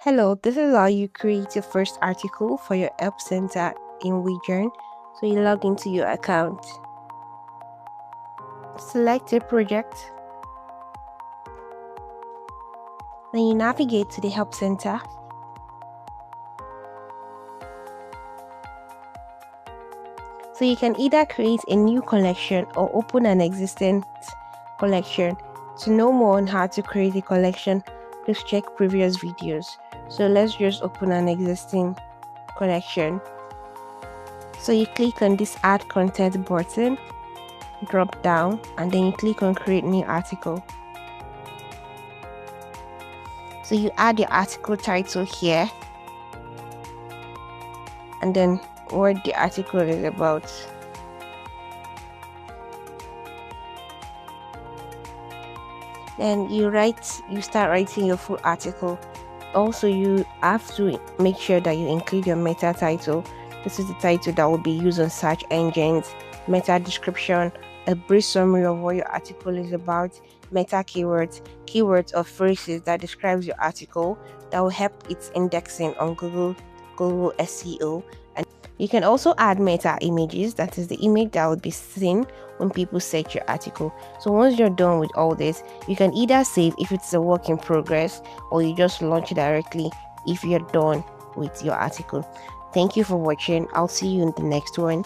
Hello, this is how you create your first article for your help center in Widgion. So you log into your account, select a project, then you navigate to the help center. So you can either create a new collection or open an existing collection. To know more on how to create a collection, please check previous videos. So let's just open an existing collection. So you click on this add content button, drop down, and then you click on create new article. So you add your article title here and then what the article is about. Then you start writing your full article. Also, you have to make sure that you include your meta title. This is the title that will be used on search engines, meta description, a brief summary of what your article is about, meta keywords or phrases that describes your article that will help its indexing on Google SEO. And you can also add meta images, that is the image that would be seen when people search your article. So once you're done with all this, you can either save if it's a work in progress, or you just launch directly if you're done with your article. Thank you for watching. I'll see you in the next one.